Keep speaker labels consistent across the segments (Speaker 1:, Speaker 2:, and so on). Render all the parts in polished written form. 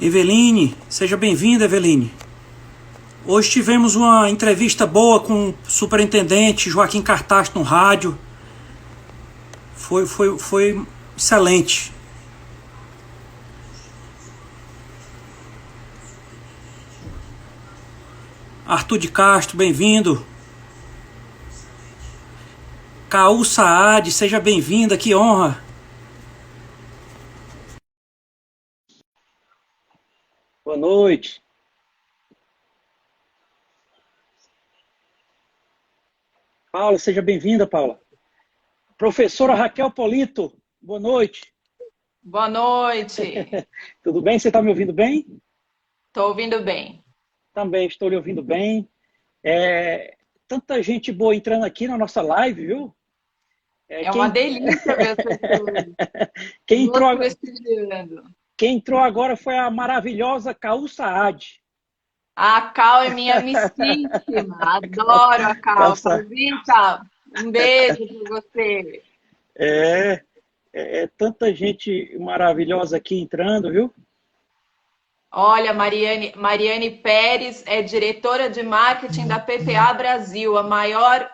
Speaker 1: Eveline, seja bem-vinda, Eveline. Hoje tivemos uma entrevista boa com o superintendente Joaquim Cartacho no rádio. Foi excelente. Arthur de Castro, bem-vindo. Caú Saad, seja bem-vinda, que honra.
Speaker 2: Boa noite. Paula, seja bem-vinda, Paula. Professora Raquel Polito, boa noite.
Speaker 3: Boa noite.
Speaker 2: Tudo bem? Você está me ouvindo bem?
Speaker 3: Estou ouvindo bem.
Speaker 2: Também estou lhe ouvindo bem. Tanta gente boa entrando aqui na nossa live, viu?
Speaker 3: Uma delícia ver as pessoas.
Speaker 2: Quem entrou agora foi a maravilhosa Caú Saad.
Speaker 3: A Cal é minha amicíssima. Adoro a Cal. Calzita, um beijo para você.
Speaker 2: Tanta gente maravilhosa aqui entrando, viu?
Speaker 3: Olha, Mariane Pérez é diretora de marketing da PPA Brasil, a maior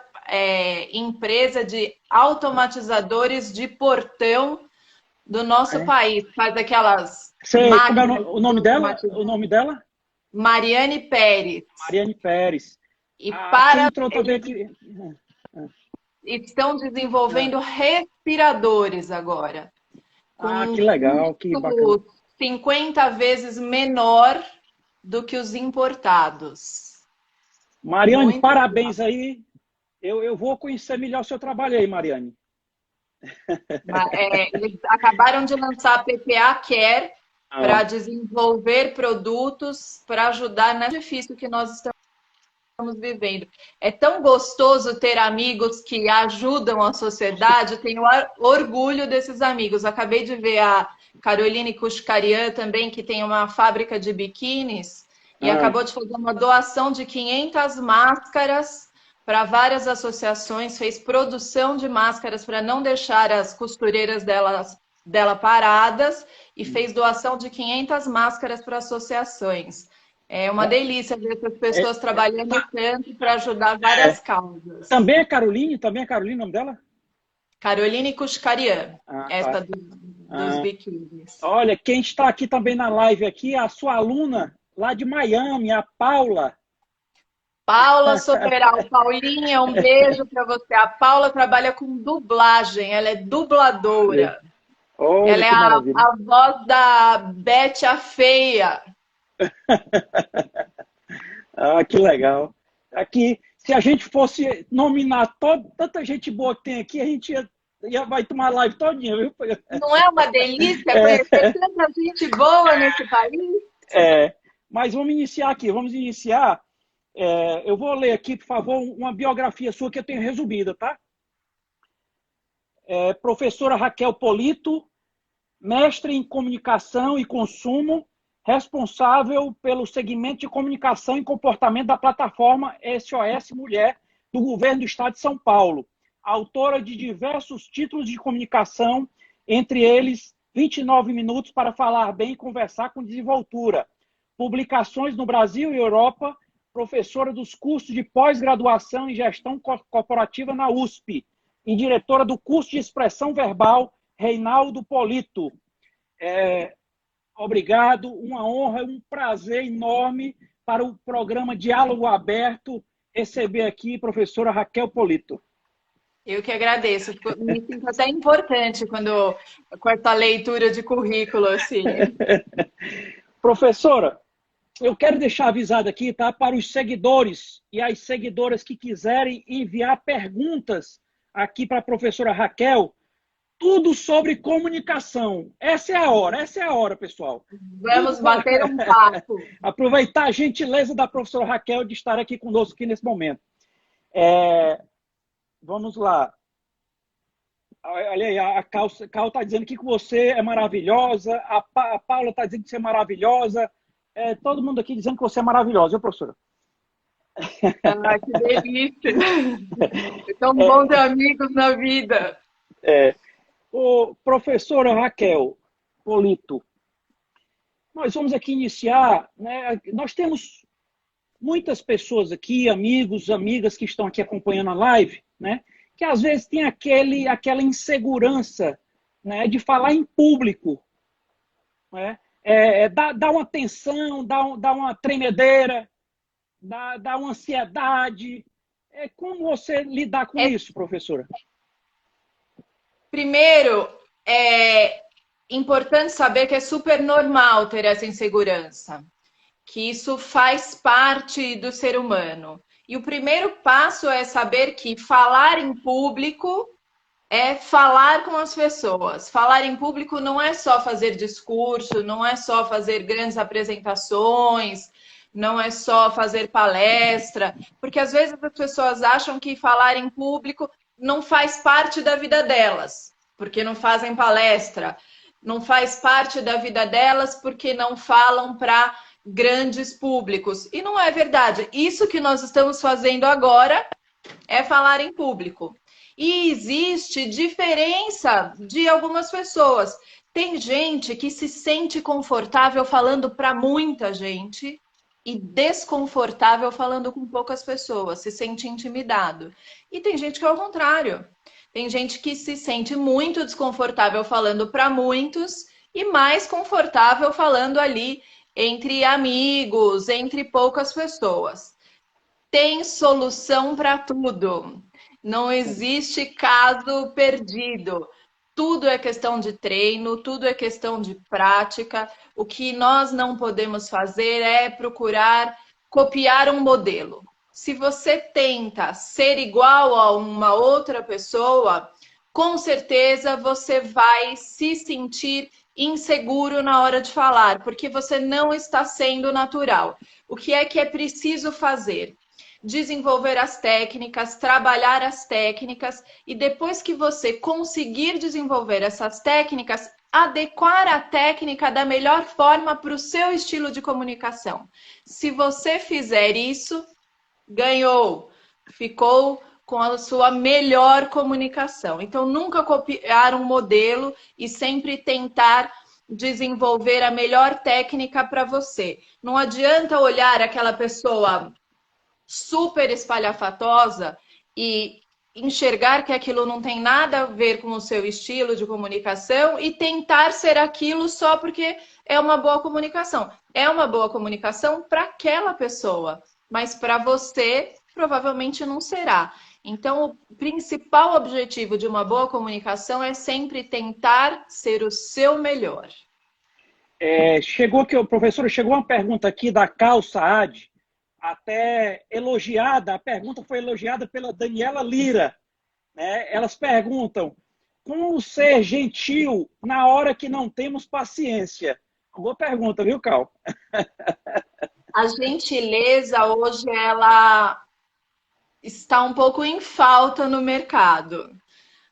Speaker 3: empresa de automatizadores de portão do nosso país. Faz aquelas máquinas.
Speaker 2: Como é o nome dela? O nome dela?
Speaker 3: Mariane Pérez.
Speaker 2: Mariane Pérez.
Speaker 3: Estão desenvolvendo respiradores agora.
Speaker 2: Que legal, que bacana.
Speaker 3: 50 vezes menor do que os importados.
Speaker 2: Mariane, muito parabéns legal. Aí. Eu vou conhecer melhor o seu trabalho aí, Mariane.
Speaker 3: Eles acabaram de lançar a PPA Care para desenvolver produtos para ajudar nesse difícil que nós estamos vivendo. É tão gostoso ter amigos que ajudam a sociedade. Eu tenho orgulho desses amigos. Acabei de ver a Caroline Kushkarian também, que tem uma fábrica de biquínis, e acabou de fazer uma doação de 500 máscaras para várias associações, fez produção de máscaras para não deixar as costureiras dela paradas, e fez doação de 500 máscaras para associações. É uma delícia ver essas pessoas trabalhando tanto para ajudar várias causas.
Speaker 2: Também é Caroline? Também é Caroline o nome dela?
Speaker 3: Caroline Kushkarian, dos biquínis.
Speaker 2: Olha, quem está aqui também na live aqui é a sua aluna lá de Miami, a Paula.
Speaker 3: Paula Soperal. Paulinha, um beijo para você. A Paula trabalha com dublagem, ela é dubladora. Ela é a voz da Bete a Feia.
Speaker 2: Que legal. Aqui, se a gente fosse nominar tanta gente boa que tem aqui, a gente vai tomar live todinha, viu?
Speaker 3: Não é uma delícia conhecer tanta gente boa nesse país?
Speaker 2: Mas vamos iniciar aqui, eu vou ler aqui, por favor, uma biografia sua que eu tenho resumida, tá? Professora Raquel Polito, mestre em comunicação e consumo, responsável pelo segmento de comunicação e comportamento da plataforma SOS Mulher do Governo do Estado de São Paulo. Autora de diversos títulos de comunicação, entre eles 29 minutos para falar bem e conversar com desenvoltura. Publicações no Brasil e Europa, professora dos cursos de pós-graduação em gestão corporativa na USP e diretora do curso de expressão verbal Reinaldo Polito. Obrigado, uma honra, um prazer enorme para o programa Diálogo Aberto receber aqui a professora Raquel Polito.
Speaker 3: Eu que agradeço. Me sinto até importante com essa leitura de currículo, assim.
Speaker 2: Professora, eu quero deixar avisado aqui, tá, para os seguidores e as seguidoras que quiserem enviar perguntas aqui para a professora Raquel, tudo sobre comunicação. Essa é a hora, pessoal.
Speaker 3: Vamos bater um papo.
Speaker 2: Aproveitar a gentileza da professora Raquel de estar aqui conosco aqui nesse momento. Vamos lá. Olha aí, a Cal está dizendo que você é maravilhosa, a Paula está dizendo que você é maravilhosa, todo mundo aqui dizendo que você é maravilhosa, viu, professora?
Speaker 3: Que delícia! É tão bom ter amigos na vida.
Speaker 2: Professora Raquel Polito, Nós vamos aqui iniciar, né? Nós temos muitas pessoas aqui, amigos, amigas que estão aqui acompanhando a live, né? Que às vezes tem aquela insegurança, né? De falar em público, né? Dá uma tensão, dá uma tremedeira, dá uma ansiedade. Como você lidar com isso, professora?
Speaker 3: Primeiro, é importante saber que é super normal ter essa insegurança, que isso faz parte do ser humano. E o primeiro passo é saber que falar em público é falar com as pessoas. Falar em público não é só fazer discurso, não é só fazer grandes apresentações, não é só fazer palestra, porque às vezes as pessoas acham que falar em público não faz parte da vida delas, porque não fazem palestra, não faz parte da vida delas porque não falam para grandes públicos. E não é verdade. Isso que nós estamos fazendo agora é falar em público. E existe diferença de algumas pessoas. Tem gente que se sente confortável falando para muita gente e desconfortável falando com poucas pessoas, se sente intimidado. E tem gente que é o contrário. Tem gente que se sente muito desconfortável falando para muitos e mais confortável falando ali entre amigos, entre poucas pessoas. Tem solução para tudo. Não existe caso perdido. Tudo é questão de treino, tudo é questão de prática. O que nós não podemos fazer é procurar copiar um modelo. Se você tenta ser igual a uma outra pessoa, com certeza você vai se sentir inseguro na hora de falar, porque você não está sendo natural. O que é preciso fazer? Desenvolver as técnicas, trabalhar as técnicas e depois que você conseguir desenvolver essas técnicas, adequar a técnica da melhor forma para o seu estilo de comunicação. Se você fizer isso, ganhou, ficou com a sua melhor comunicação. Então, nunca copiar um modelo e sempre tentar desenvolver a melhor técnica para você. Não adianta olhar aquela pessoa super espalhafatosa e enxergar que aquilo não tem nada a ver com o seu estilo de comunicação e tentar ser aquilo só porque é uma boa comunicação. É uma boa comunicação para aquela pessoa, mas para você provavelmente não será. Então, o principal objetivo de uma boa comunicação é sempre tentar ser o seu melhor.
Speaker 2: Professora, chegou uma pergunta aqui da Cal Saad, até elogiada, a pergunta foi elogiada pela Daniela Lira. Né? Elas perguntam, como ser gentil na hora que não temos paciência? Boa pergunta, viu, Cal?
Speaker 3: A gentileza hoje, ela está um pouco em falta no mercado.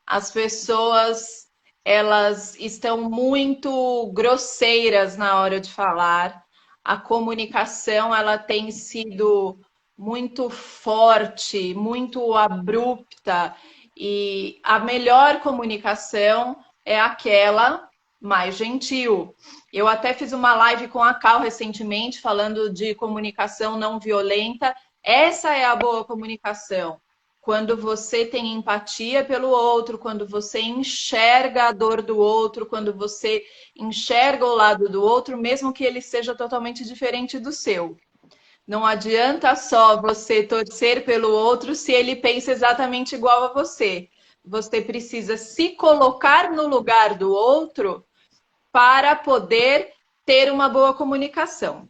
Speaker 3: As pessoas, elas estão muito grosseiras na hora de falar. A comunicação, ela tem sido muito forte, muito abrupta. E a melhor comunicação é aquela mais gentil. Eu até fiz uma live com a Cal recentemente, falando de comunicação não violenta. Essa é a boa comunicação. Quando você tem empatia pelo outro, quando você enxerga a dor do outro, quando você enxerga o lado do outro, mesmo que ele seja totalmente diferente do seu. Não adianta só você torcer pelo outro se ele pensa exatamente igual a você. Você precisa se colocar no lugar do outro para poder ter uma boa comunicação.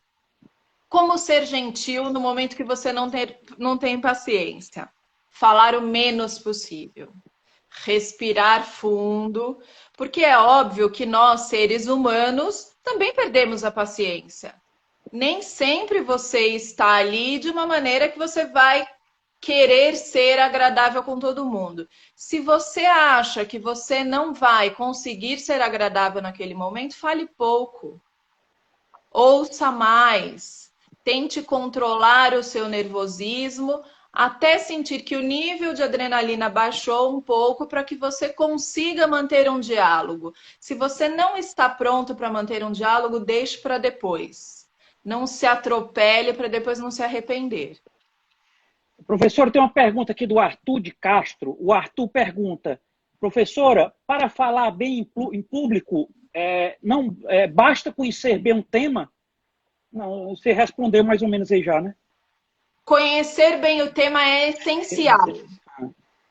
Speaker 3: Como ser gentil no momento que você não tem paciência? Falar o menos possível. Respirar fundo, porque é óbvio que nós, seres humanos, também perdemos a paciência. Nem sempre você está ali de uma maneira que você vai querer ser agradável com todo mundo. Se você acha que você não vai conseguir ser agradável naquele momento, fale pouco. Ouça mais. Tente controlar o seu nervosismo até sentir que o nível de adrenalina baixou um pouco para que você consiga manter um diálogo. Se você não está pronto para manter um diálogo, deixe para depois. Não se atropele para depois não se arrepender.
Speaker 2: Professor, tem uma pergunta aqui do Arthur de Castro. O Arthur pergunta, professora, para falar bem em público, não basta conhecer bem um tema? Não, você respondeu mais ou menos aí já, né?
Speaker 3: Conhecer bem o tema é essencial.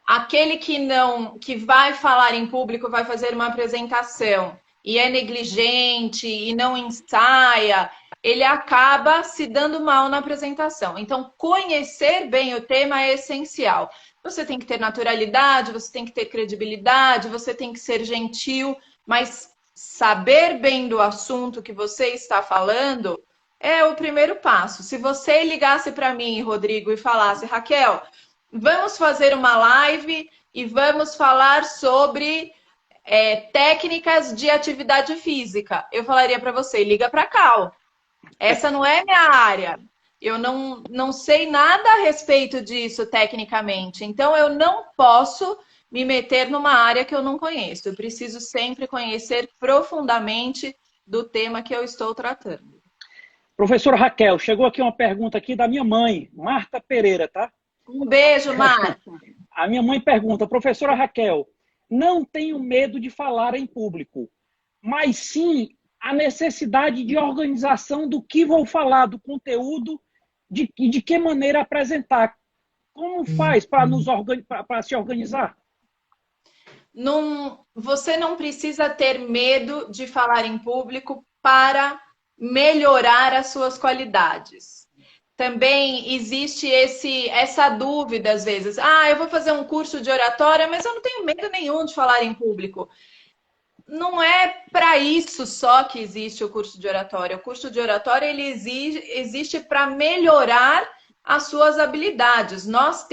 Speaker 3: Aquele que vai falar em público, vai fazer uma apresentação e é negligente e não ensaia, ele acaba se dando mal na apresentação. Então, conhecer bem o tema é essencial. Você tem que ter naturalidade, você tem que ter credibilidade, você tem que ser gentil, mas saber bem do assunto que você está falando é o primeiro passo. Se você ligasse para mim, Rodrigo, e falasse, Raquel, vamos fazer uma live e vamos falar sobre técnicas de atividade física, eu falaria para você, liga para cá. Essa não é minha área. Eu não sei nada a respeito disso tecnicamente. Então, eu não posso me meter numa área que eu não conheço. Eu preciso sempre conhecer profundamente do tema que eu estou tratando.
Speaker 2: Professora Raquel, chegou aqui uma pergunta aqui da minha mãe, Marta Pereira, tá?
Speaker 3: Um beijo, Marta.
Speaker 2: A minha mãe pergunta, professora Raquel, não tenho medo de falar em público, mas sim a necessidade de organização do que vou falar, do conteúdo, de que maneira apresentar. Como faz para se organizar?
Speaker 3: Você não precisa ter medo de falar em público para melhorar as suas qualidades. Também existe essa dúvida às vezes. Eu vou fazer um curso de oratória, mas eu não tenho medo nenhum de falar em público. Não é para isso só que existe o curso de oratória. O curso de oratória ele existe para melhorar as suas habilidades. Nós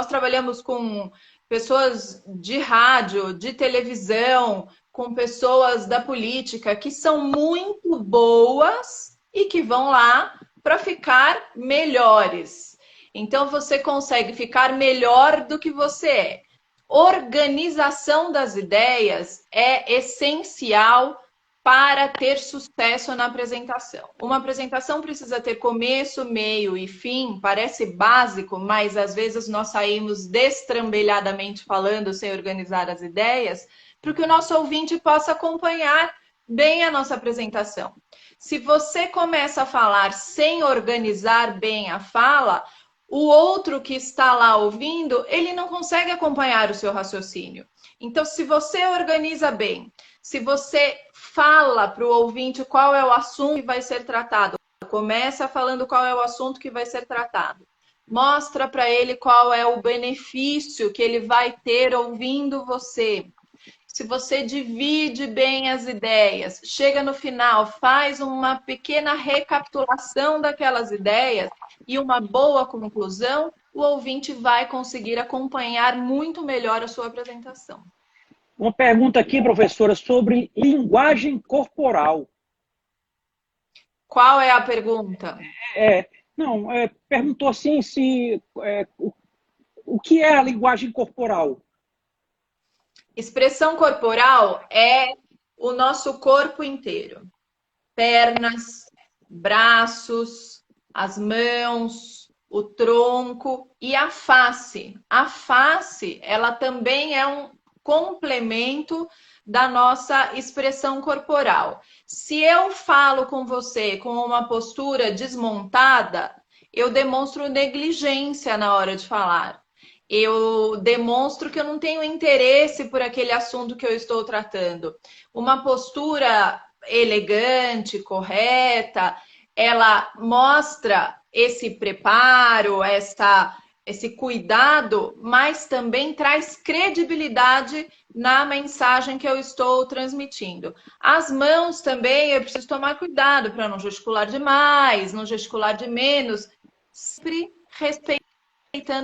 Speaker 3: trabalhamos com pessoas de rádio, de televisão, com pessoas da política que são muito boas e que vão lá para ficar melhores. Então você consegue ficar melhor do que você é. Organização das ideias é essencial para ter sucesso na apresentação. Uma apresentação precisa ter começo, meio e fim, parece básico, mas às vezes nós saímos destrambelhadamente falando sem organizar as ideias, para que o nosso ouvinte possa acompanhar bem a nossa apresentação. Se você começa a falar sem organizar bem a fala, o outro que está lá ouvindo, ele não consegue acompanhar o seu raciocínio. Então, se você organiza bem, se você fala para o ouvinte qual é o assunto que vai ser tratado, começa falando qual é o assunto que vai ser tratado, mostra para ele qual é o benefício que ele vai ter ouvindo você. Se você divide bem as ideias, chega no final, faz uma pequena recapitulação daquelas ideias e uma boa conclusão, o ouvinte vai conseguir acompanhar muito melhor a sua apresentação.
Speaker 2: Uma pergunta aqui, professora, sobre linguagem corporal.
Speaker 3: Qual é a pergunta?
Speaker 2: Perguntou assim o que é a linguagem corporal?
Speaker 3: Expressão corporal é o nosso corpo inteiro. Pernas, braços, as mãos, o tronco e a face. A face, ela também é um complemento da nossa expressão corporal. Se eu falo com você com uma postura desmontada, eu demonstro negligência na hora de falar. Eu demonstro que eu não tenho interesse por aquele assunto que eu estou tratando. Uma postura elegante, correta, ela mostra esse preparo, esse cuidado, mas também traz credibilidade na mensagem que eu estou transmitindo. As mãos também, eu preciso tomar cuidado para não gesticular demais, não gesticular de menos, sempre respeitando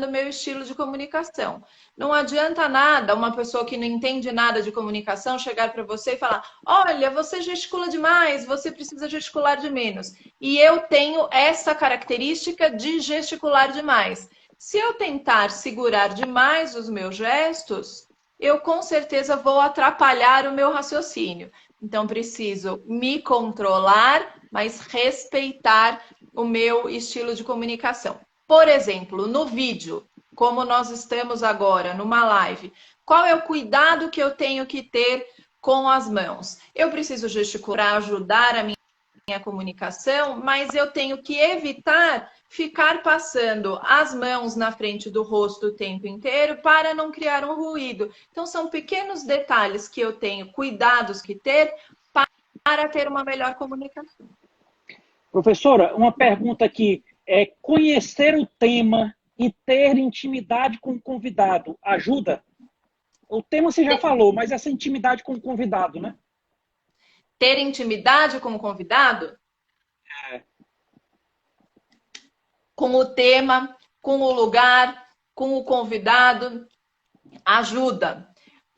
Speaker 3: o meu estilo de comunicação. Não adianta nada uma pessoa que não entende nada de comunicação chegar para você e falar: olha, você gesticula demais, você precisa gesticular de menos. E eu tenho essa característica de gesticular demais. Se eu tentar segurar demais os meus gestos, eu com certeza vou atrapalhar o meu raciocínio. Então, preciso me controlar, mas respeitar o meu estilo de comunicação. Por exemplo, no vídeo, como nós estamos agora, numa live, qual é o cuidado que eu tenho que ter com as mãos? Eu preciso gesticular, ajudar a minha comunicação, mas eu tenho que evitar ficar passando as mãos na frente do rosto o tempo inteiro para não criar um ruído. Então, são pequenos detalhes que eu tenho, cuidados que ter para ter uma melhor comunicação.
Speaker 2: Professora, uma pergunta aqui. Conhecer o tema e ter intimidade com o convidado ajuda? O tema você já falou, mas essa intimidade com o convidado, né?
Speaker 3: Ter intimidade com o convidado? Com o tema, com o lugar, com o convidado, ajuda.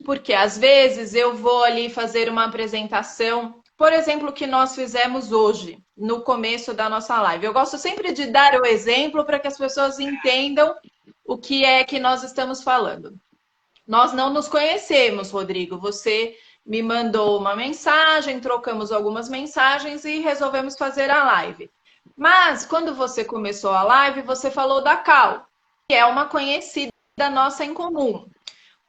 Speaker 3: Porque às vezes eu vou ali fazer uma apresentação, por exemplo, o que nós fizemos hoje, no começo da nossa live. Eu gosto sempre de dar o exemplo para que as pessoas entendam o que é que nós estamos falando. Nós não nos conhecemos, Rodrigo. Você me mandou uma mensagem, trocamos algumas mensagens e resolvemos fazer a live. Mas, quando você começou a live, você falou da Cal, que é uma conhecida nossa em comum.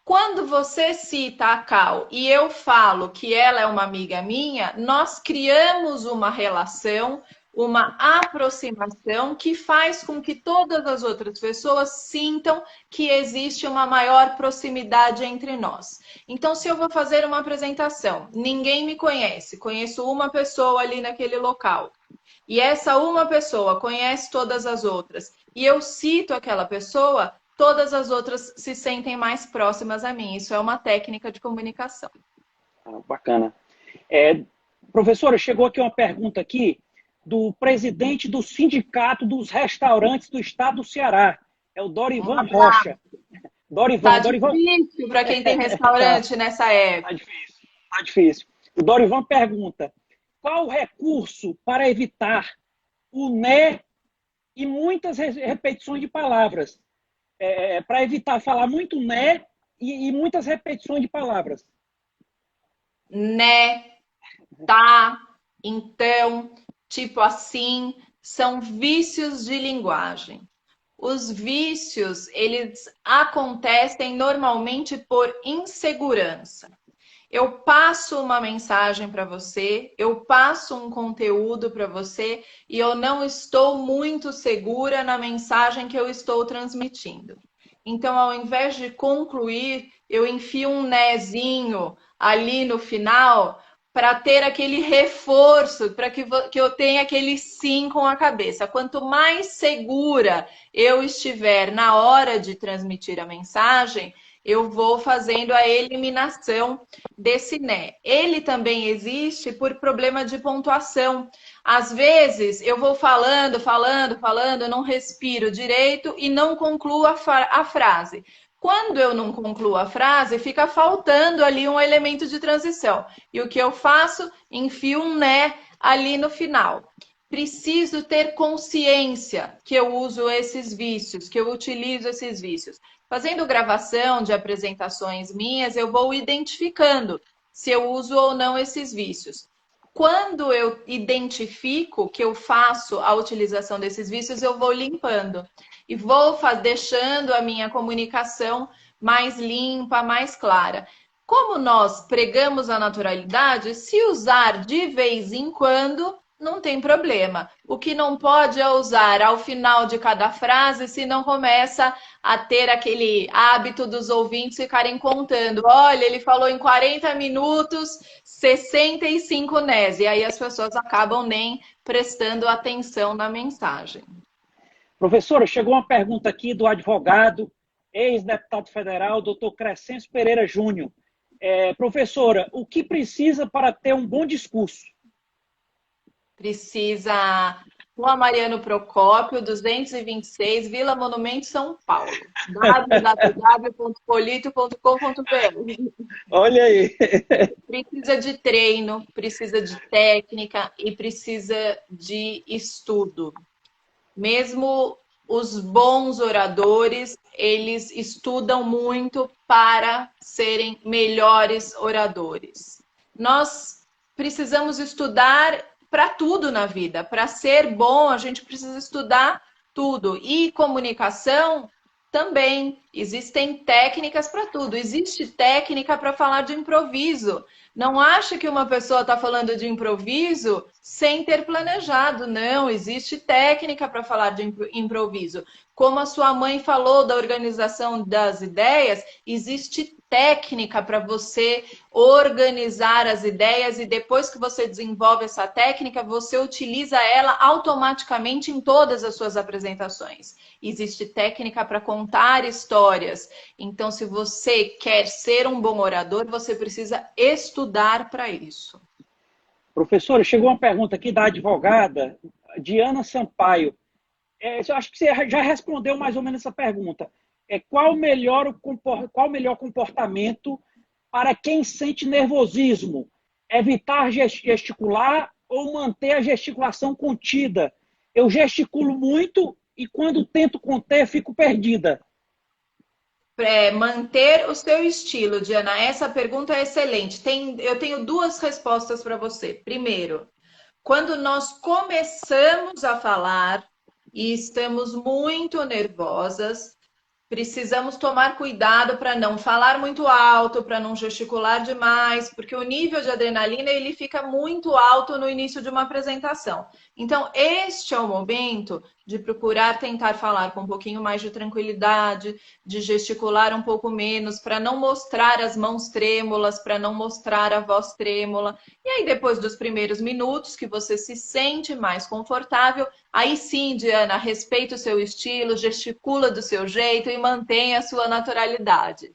Speaker 3: Quando você cita a Cal e eu falo que ela é uma amiga minha, nós criamos uma relação, uma aproximação que faz com que todas as outras pessoas sintam que existe uma maior proximidade entre nós. Então, se eu vou fazer uma apresentação, ninguém me conhece, conheço uma pessoa ali naquele local, e essa uma pessoa conhece todas as outras, e eu cito aquela pessoa, todas as outras se sentem mais próximas a mim. Isso é uma técnica de comunicação.
Speaker 2: Bacana. Professora, chegou aqui uma pergunta aqui do presidente do Sindicato dos Restaurantes do Estado do Ceará. É o Dorivan Rocha. Dorivan,
Speaker 3: tá difícil para quem tem restaurante nessa época.
Speaker 2: Tá difícil. O Dorivan pergunta: qual o recurso para evitar o né e muitas repetições de palavras? Para evitar falar muito né e muitas repetições de palavras.
Speaker 3: Né, tá, então, tipo assim, são vícios de linguagem. Os vícios, eles acontecem normalmente por insegurança. Eu passo uma mensagem para você, eu passo um conteúdo para você e eu não estou muito segura na mensagem que eu estou transmitindo. Então, ao invés de concluir, eu enfio um nezinho ali no final para ter aquele reforço, para que eu tenha aquele sim com a cabeça. Quanto mais segura eu estiver na hora de transmitir a mensagem, eu vou fazendo a eliminação desse né. Ele também existe por problema de pontuação. Às vezes, eu vou falando, eu não respiro direito e não concluo a frase. Quando eu não concluo a frase, fica faltando ali um elemento de transição. E o que eu faço? Enfio um né ali no final. Preciso ter consciência que eu uso esses vícios, que eu utilizo esses vícios. Fazendo gravação de apresentações minhas, eu vou identificando se eu uso ou não esses vícios. Quando eu identifico que eu faço a utilização desses vícios, eu vou limpando. E vou deixando a minha comunicação mais limpa, mais clara. Como nós pregamos a naturalidade, se usar de vez em quando, não tem problema. O que não pode é usar ao final de cada frase, senão começa a ter aquele hábito dos ouvintes ficarem contando. Olha, ele falou em 40 minutos, 65 nés. E aí as pessoas acabam nem prestando atenção na mensagem.
Speaker 2: Professora, chegou uma pergunta aqui do advogado, ex-deputado federal, doutor Crescencio Pereira Júnior. Professora, o que precisa para ter um bom discurso?
Speaker 3: Precisa Rua Mariano Procópio, 226, Vila Monumento, São Paulo. www.polito.com.br.
Speaker 2: Olha aí.
Speaker 3: Precisa de treino, precisa de técnica e precisa de estudo. Mesmo os bons oradores, eles estudam muito para serem melhores oradores. Nós precisamos estudar para tudo na vida. Para ser bom, a gente precisa estudar tudo. E comunicação também. Existem técnicas para tudo. Existe técnica para falar de improviso. Não acha que uma pessoa está falando de improviso sem ter planejado. Não, existe técnica para falar de improviso. Como a sua mãe falou da organização das ideias, existe técnica para você organizar as ideias e depois que você desenvolve essa técnica, você utiliza ela automaticamente em todas as suas apresentações. Existe técnica para contar histórias. Então, se você quer ser um bom orador, você precisa estudar para isso.
Speaker 2: Professora, chegou uma pergunta aqui da advogada Diana Sampaio. Eu acho que você já respondeu mais ou menos essa pergunta. Qual o melhor comportamento para quem sente nervosismo? Evitar gesticular ou manter a gesticulação contida? Eu gesticulo muito e quando tento conter, fico perdida.
Speaker 3: Manter o seu estilo, Diana. Essa pergunta é excelente. Eu tenho duas respostas para você. Primeiro, quando nós começamos a falar e estamos muito nervosas, precisamos tomar cuidado para não falar muito alto, para não gesticular demais, porque o nível de adrenalina ele fica muito alto no início de uma apresentação. Então, este é o momento de procurar tentar falar com um pouquinho mais de tranquilidade, de gesticular um pouco menos, para não mostrar as mãos trêmulas, para não mostrar a voz trêmula. E aí, depois dos primeiros minutos, que você se sente mais confortável, aí sim, Diana, respeita o seu estilo, gesticula do seu jeito e mantenha a sua naturalidade.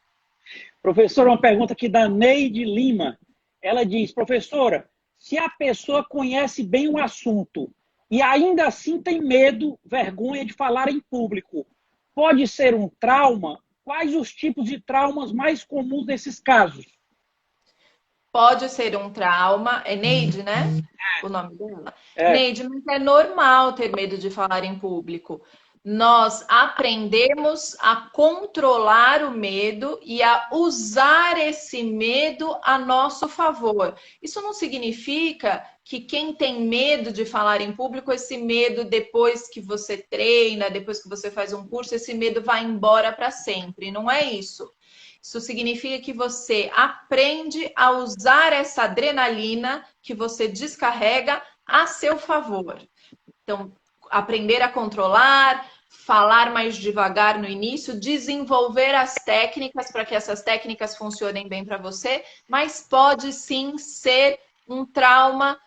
Speaker 2: Professora, uma pergunta aqui da Neide Lima. Ela diz, professora, se a pessoa conhece bem o assunto e ainda assim tem medo, vergonha de falar em público, pode ser um trauma? Quais os tipos de traumas mais comuns nesses casos?
Speaker 3: Pode ser um trauma. É Neide, né? O nome dela. Neide, mas é normal ter medo de falar em público. Nós aprendemos a controlar o medo e a usar esse medo a nosso favor. Isso não significa que quem tem medo de falar em público, esse medo depois que você treina, depois que você faz um curso, esse medo vai embora para sempre. Não é isso. Isso significa que você aprende a usar essa adrenalina que você descarrega a seu favor. Então, aprender a controlar, falar mais devagar no início, desenvolver as técnicas para que essas técnicas funcionem bem para você, mas pode sim ser um trauma.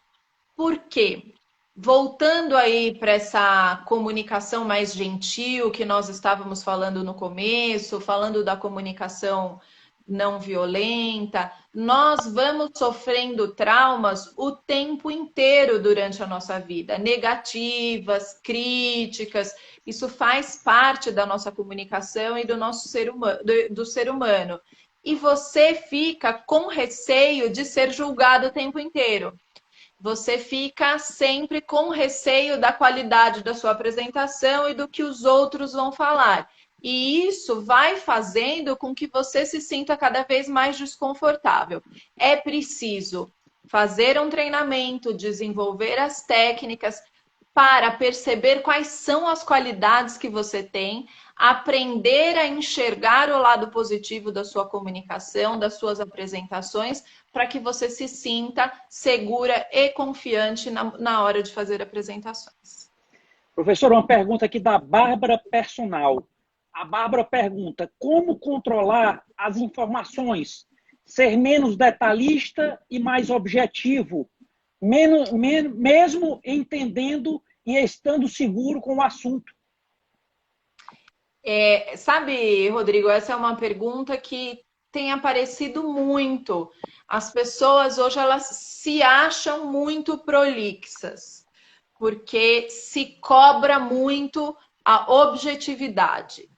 Speaker 3: Por quê? Voltando aí para essa comunicação mais gentil que nós estávamos falando no começo, falando da comunicação não violenta, nós vamos sofrendo traumas o tempo inteiro durante a nossa vida, negativas, críticas, isso faz parte da nossa comunicação e do nosso ser humano. E você fica com receio de ser julgado o tempo inteiro. Você fica sempre com receio da qualidade da sua apresentação e do que os outros vão falar. E isso vai fazendo com que você se sinta cada vez mais desconfortável. É preciso fazer um treinamento, desenvolver as técnicas para perceber quais são as qualidades que você tem, aprender a enxergar o lado positivo da sua comunicação, das suas apresentações, para que você se sinta segura e confiante na hora de fazer apresentações.
Speaker 2: Professor, uma pergunta aqui da Bárbara Personal. A Bárbara pergunta, como controlar as informações? Ser menos detalhista e mais objetivo, mesmo entendendo e estando seguro com o assunto?
Speaker 3: Sabe, Rodrigo, essa é uma pergunta que tem aparecido muito. As pessoas hoje elas se acham muito prolixas, porque se cobra muito a objetividade.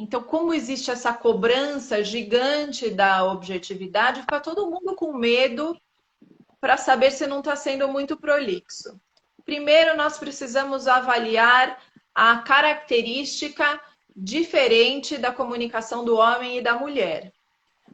Speaker 3: Então, como existe essa cobrança gigante da objetividade, fica todo mundo com medo para saber se não está sendo muito prolixo. Primeiro, nós precisamos avaliar a característica diferente da comunicação do homem e da mulher.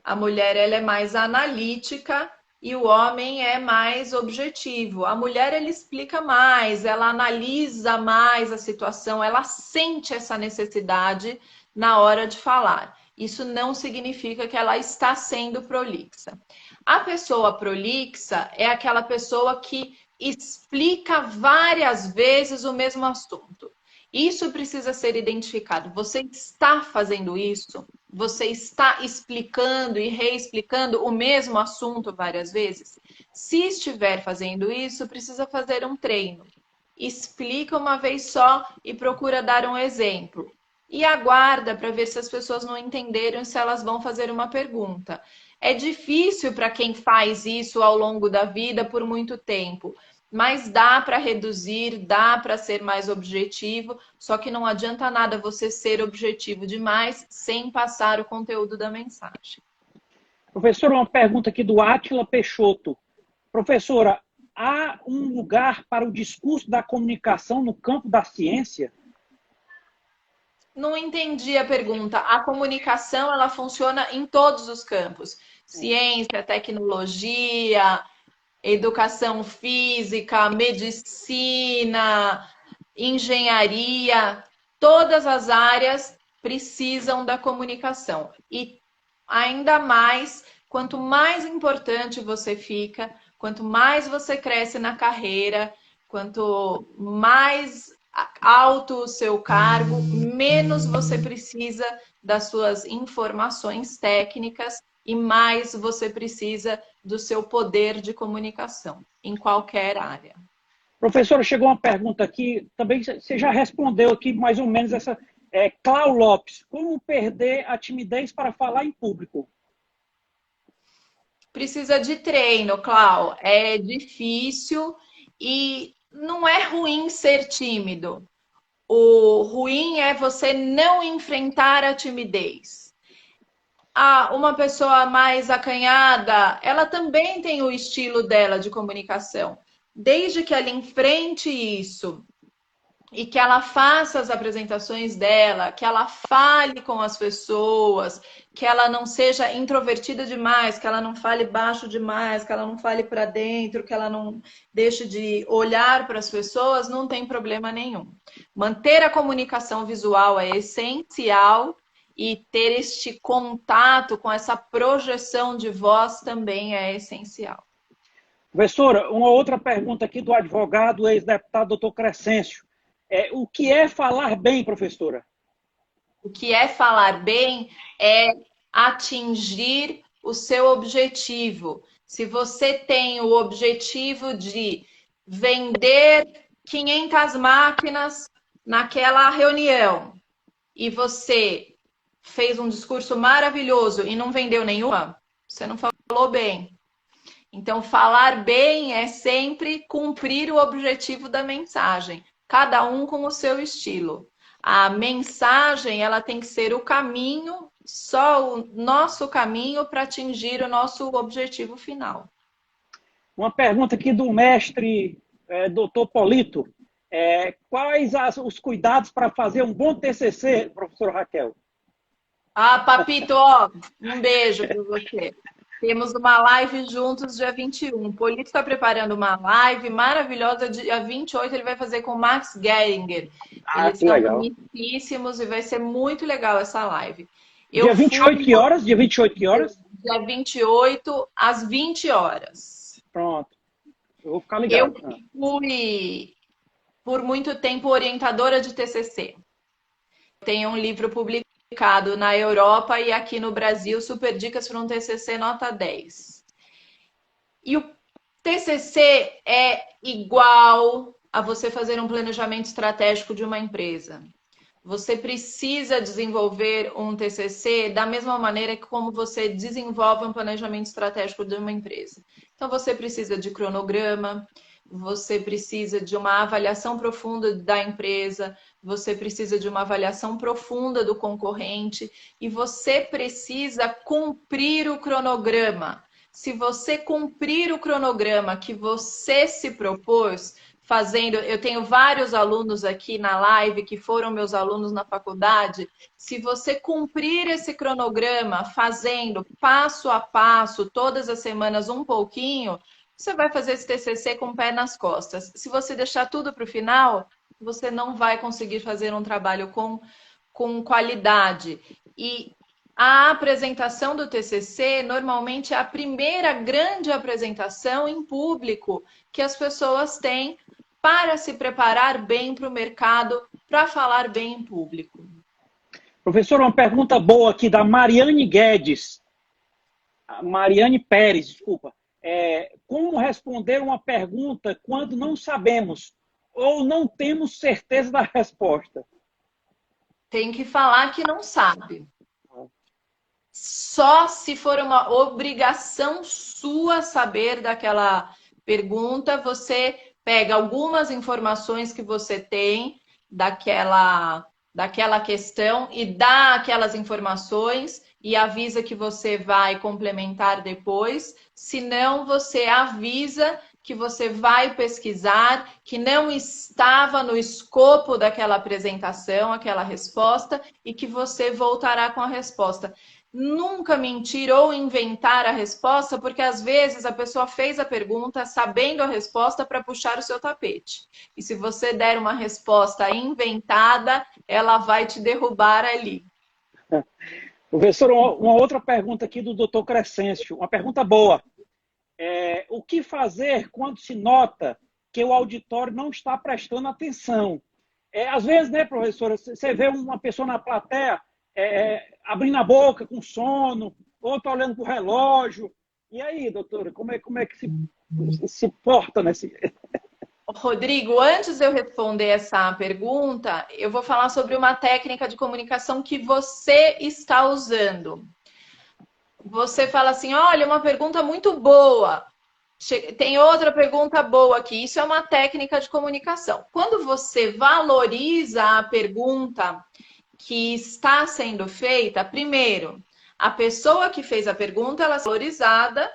Speaker 3: A mulher ela é mais analítica e o homem é mais objetivo. A mulher ela explica mais, ela analisa mais a situação, ela sente essa necessidade na hora de falar. Isso não significa que ela está sendo prolixa. A pessoa prolixa é aquela pessoa que explica várias vezes o mesmo assunto. Isso precisa ser identificado. Você está fazendo isso? Você está explicando e reexplicando o mesmo assunto várias vezes? Se estiver fazendo isso, precisa fazer um treino. Explica uma vez só e procura dar um exemplo. E aguarda para ver se as pessoas não entenderam e se elas vão fazer uma pergunta. É difícil para quem faz isso ao longo da vida por muito tempo, mas dá para reduzir, dá para ser mais objetivo, só que não adianta nada você ser objetivo demais sem passar o conteúdo da mensagem.
Speaker 2: Professora, uma pergunta aqui do Átila Peixoto. Professora, há um lugar para o discurso da comunicação no campo da ciência?
Speaker 3: Não entendi a pergunta. A comunicação, ela funciona em todos os campos. Ciência, tecnologia, educação física, medicina, engenharia. Todas as áreas precisam da comunicação. E ainda mais, quanto mais importante você fica, quanto mais você cresce na carreira, quanto mais alto o seu cargo, menos você precisa das suas informações técnicas e mais você precisa do seu poder de comunicação, em qualquer área.
Speaker 2: Professora, chegou uma pergunta aqui, também você já respondeu aqui mais ou menos essa. Clau Lopes, como perder a timidez para falar em público?
Speaker 3: Precisa de treino, Clau. É difícil e não é ruim ser tímido. O ruim é você não enfrentar a timidez. Uma pessoa mais acanhada, ela também tem o estilo dela de comunicação. Desde que ela enfrente isso e que ela faça as apresentações dela, que ela fale com as pessoas, que ela não seja introvertida demais, que ela não fale baixo demais, que ela não fale para dentro, que ela não deixe de olhar para as pessoas, não tem problema nenhum. Manter a comunicação visual é essencial e ter este contato com essa projeção de voz também é essencial.
Speaker 2: Professora, uma outra pergunta aqui do advogado ex-deputado doutor Crescêncio. O que é falar bem, professora?
Speaker 3: O que é falar bem é atingir o seu objetivo. Se você tem o objetivo de vender 500 máquinas naquela reunião e você fez um discurso maravilhoso e não vendeu nenhuma, você não falou bem. Então, falar bem é sempre cumprir o objetivo da mensagem. Cada um com o seu estilo. A mensagem, ela tem que ser o caminho, só o nosso caminho para atingir o nosso objetivo final.
Speaker 2: Uma pergunta aqui do mestre doutor Polito. Quais os cuidados para fazer um bom TCC, professor Raquel?
Speaker 3: Papito, ó, um beijo para você. Temos uma live juntos dia 21. O Polito está preparando uma live maravilhosa. Dia 28 ele vai fazer com o Max Geringer. Eles são amicíssimos e vai ser muito legal essa live.
Speaker 2: Dia 28, que horas? Dia 28, que horas?
Speaker 3: Dia 28, às 20 horas.
Speaker 2: Pronto. Eu vou ficar ligado.
Speaker 3: Eu fui, por muito tempo, orientadora de TCC. Tenho um livro publicado na Europa e aqui no Brasil, Super Dicas para um TCC nota 10. E o TCC é igual a você fazer um planejamento estratégico de uma empresa. Você precisa desenvolver um TCC da mesma maneira que como você desenvolve um planejamento estratégico de uma empresa. Então, você precisa de cronograma, você precisa de uma avaliação profunda da empresa, você precisa de uma avaliação profunda do concorrente e você precisa cumprir o cronograma. Se você cumprir o cronograma que você se propôs, fazendo, eu tenho vários alunos aqui na live que foram meus alunos na faculdade. Se você cumprir esse cronograma, fazendo passo a passo, todas as semanas um pouquinho, você vai fazer esse TCC com o pé nas costas. Se você deixar tudo para o final, você não vai conseguir fazer um trabalho com qualidade. E a apresentação do TCC, normalmente, é a primeira grande apresentação em público que as pessoas têm para se preparar bem para o mercado, para falar bem em público.
Speaker 2: Professor, uma pergunta boa aqui da Mariane Guedes. Mariane Pérez, desculpa. Como responder uma pergunta quando não sabemos ou não temos certeza da resposta?
Speaker 3: Tem que falar que não sabe. Só se for uma obrigação sua saber daquela pergunta, você pega algumas informações que você tem daquela questão e dá aquelas informações e avisa que você vai complementar depois. Se não, você avisa que você vai pesquisar, que não estava no escopo daquela apresentação, aquela resposta, e que você voltará com a resposta. Nunca mentir ou inventar a resposta, porque às vezes a pessoa fez a pergunta sabendo a resposta para puxar o seu tapete. E se você der uma resposta inventada, ela vai te derrubar ali.
Speaker 2: Professor, uma outra pergunta aqui do Dr. Crescêncio, uma pergunta boa. O que fazer quando se nota que o auditório não está prestando atenção? Às vezes, né, professora, você vê uma pessoa na plateia abrindo a boca com sono, outro olhando para o relógio. E aí, doutora, como é que se porta nesse...
Speaker 3: Rodrigo, antes de eu responder essa pergunta, eu vou falar sobre uma técnica de comunicação que você está usando. Você fala assim, olha, uma pergunta muito boa. Tem outra pergunta boa aqui. Isso é uma técnica de comunicação. Quando você valoriza a pergunta que está sendo feita, primeiro, a pessoa que fez a pergunta, ela é valorizada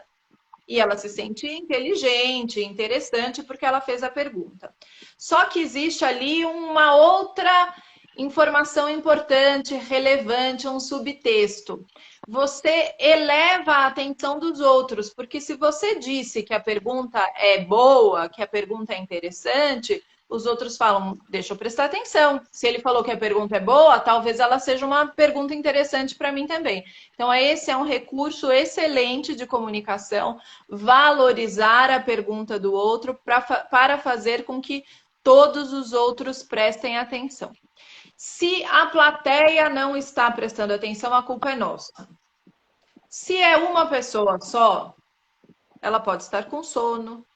Speaker 3: e ela se sente inteligente, interessante, porque ela fez a pergunta. Só que existe ali uma outra informação importante, relevante, um subtexto. Você eleva a atenção dos outros, porque se você disse que a pergunta é boa, que a pergunta é interessante, os outros falam, deixa eu prestar atenção. Se ele falou que a pergunta é boa, talvez ela seja uma pergunta interessante para mim também. Então, esse é um recurso excelente de comunicação, valorizar a pergunta do outro para fazer com que todos os outros prestem atenção. Se a plateia não está prestando atenção, a culpa é nossa. Se é uma pessoa só, ela pode estar com sono,